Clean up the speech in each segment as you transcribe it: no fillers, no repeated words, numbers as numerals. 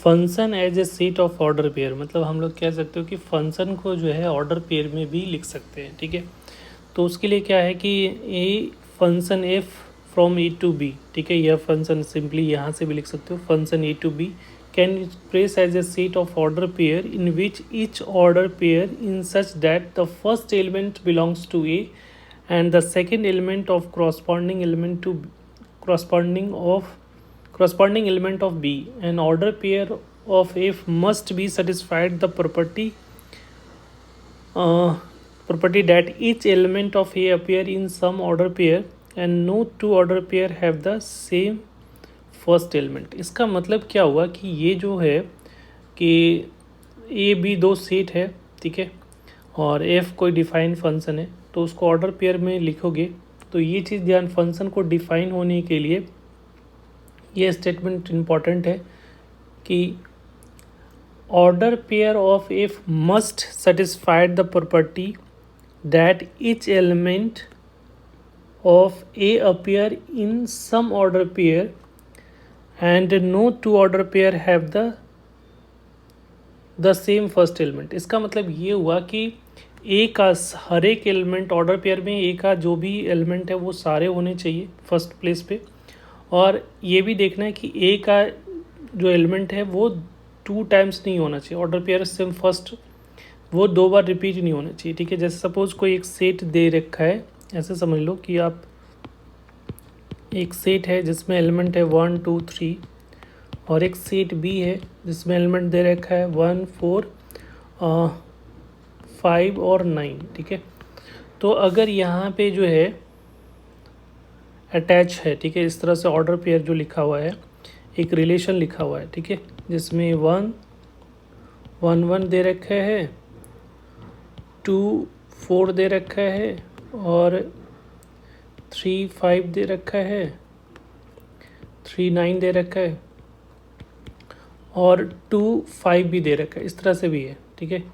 Function as a set of order pair, मतलब हम लोग कह सकते हो कि फंक्शन को जो है ऑर्डर पेयर में भी लिख सकते हैं, ठीक है। तो उसके लिए क्या है कि a function f from A to B, ठीक है, यह फंक्शन सिंपली यहाँ से भी लिख सकते हो, function A to B can express as a set of order pair in which each order pair in such that the first element belongs to A and the second element of corresponding element of B. An order pair of F must be satisfied the property that each element of A appear in some order pair and no two order pair have the same first element. इसका मतलब क्या हुआ कि ये जो है कि A B दो सेट है, ठीक है, और एफ कोई डिफाइन फंक्शन है, तो उसको ऑर्डर पेयर में लिखोगे तो ये चीज़ ध्यान, फंक्शन को डिफाइन होने के लिए ये स्टेटमेंट इम्पॉर्टेंट है कि order pair of f must satisfied the property that each element of A appear in some order pair and no two order pair have the same first element. इसका मतलब ये हुआ कि ए का हर एक element order pair में ए का जो भी एलिमेंट है वो सारे होने चाहिए फर्स्ट प्लेस पे, और ये भी देखना है कि ए का जो एलिमेंट है वो 2 टाइम्स नहीं होना चाहिए ऑर्डर पेयर से फर्स्ट, वो 2 बार रिपीट नहीं होना चाहिए, ठीक है। जैसे सपोज कोई एक सेट दे रखा है, ऐसे समझ लो कि आप एक सेट है जिसमें एलिमेंट है 1 2 3, और एक सेट बी है जिसमें एलिमेंट दे रखा है 1 4 5 और 9, ठीक है। तो अगर यहाँ पे जो है अटैच है, ठीक है, इस तरह से ऑर्डर पेयर जो लिखा हुआ है, एक रिलेशन लिखा हुआ है, ठीक है, जिसमें 1 1 1 दे रखा है, 2 4 दे रखा है, और 3 5 दे रखा है, 3 9 दे रखा है, और 2 5 भी दे रखा है, इस तरह से भी है, ठीक है।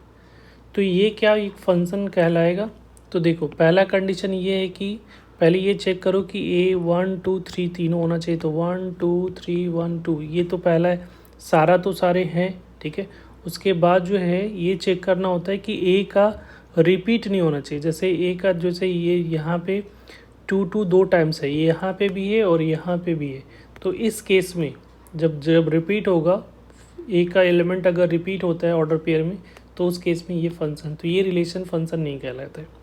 तो ये क्या एक फंक्शन कहलाएगा? तो देखो, पहला कंडीशन ये है कि पहले ये चेक करो कि ए 1 2 3 तीनों होना चाहिए, तो 1 2 3 1 2, ये तो पहला है, सारा तो सारे हैं, ठीक है। उसके बाद जो है ये चेक करना होता है कि ए का रिपीट नहीं होना चाहिए, जैसे ए का जैसे ये यहाँ पे 2 2 2 टाइम्स है, ये यहाँ पे भी है और यहाँ पे भी है, तो इस केस में जब रिपीट होगा, ए का एलिमेंट अगर रिपीट होता है ऑर्डर पेयर में, तो उस केस में ये फंक्शन, तो ये रिलेशन फंक्शन नहीं कहलाता है।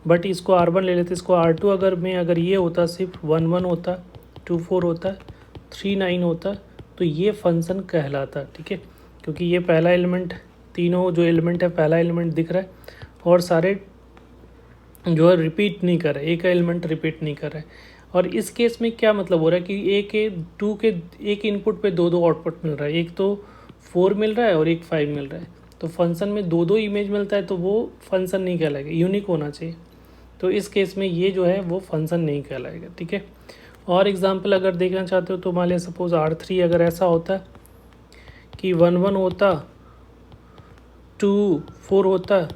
बट इसको R1 ले लेते, इसको R2 अगर ये होता, सिर्फ 1 1 होता, 2 4 होता, 3 9 होता, तो ये फंक्शन कहलाता, ठीक है, क्योंकि ये पहला एलिमेंट, तीनों जो एलिमेंट है पहला एलिमेंट दिख रहा है, और सारे जो है रिपीट नहीं कर रहे, एक एलिमेंट रिपीट नहीं कर रहा है। और इस केस में क्या मतलब हो रहा है कि एक इनपुट पे 2 2 आउटपुट मिल रहा है, एक तो 4 मिल रहा है और एक 5 मिल रहा है, तो फंक्शन में 2 2 इमेज मिलता है, तो वो फंक्शन नहीं कहलाएगा, यूनिक होना चाहिए। तो इस केस में ये जो है वो फंक्शन नहीं कहलाएगा, ठीक है। और एग्जांपल अगर देखना चाहते हो तो मान लिया सपोज R3 अगर ऐसा होता कि 1 1 होता, 2 4 होता,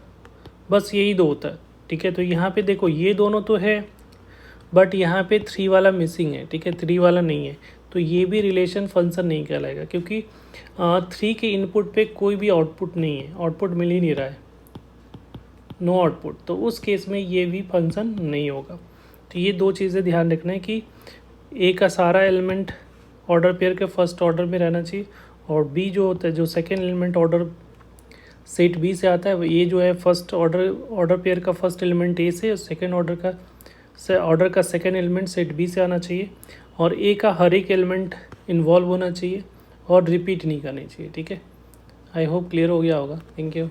बस यही 2 होता, ठीक है। तो यहाँ पे देखो ये दोनों तो है, बट यहाँ पे 3 वाला मिसिंग है, ठीक है, 3 वाला नहीं है, तो ये भी रिलेशन फंक्शन नहीं कहलाएगा, क्योंकि 3 के इनपुट पे कोई भी आउटपुट नहीं है, आउटपुट मिल ही नहीं रहा है, नो आउटपुट, तो उस केस में ये भी फंक्शन नहीं होगा। तो ये 2 चीज़ें ध्यान रखना है कि ए का सारा एलिमेंट ऑर्डर पेयर के फर्स्ट ऑर्डर में रहना चाहिए, और बी जो होता है, जो second element order set B से आता है, ये जो है फर्स्ट ऑर्डर पेयर का फर्स्ट एलिमेंट ए से, और सेकेंड ऑर्डर का सेकेंड एलिमेंट सेट बी से आना चाहिए, और ए का हर एक एलिमेंट इन्वॉल्व होना चाहिए और रिपीट नहीं करनी चाहिए, ठीक है। आई होप क्लियर हो गया होगा। Thank you.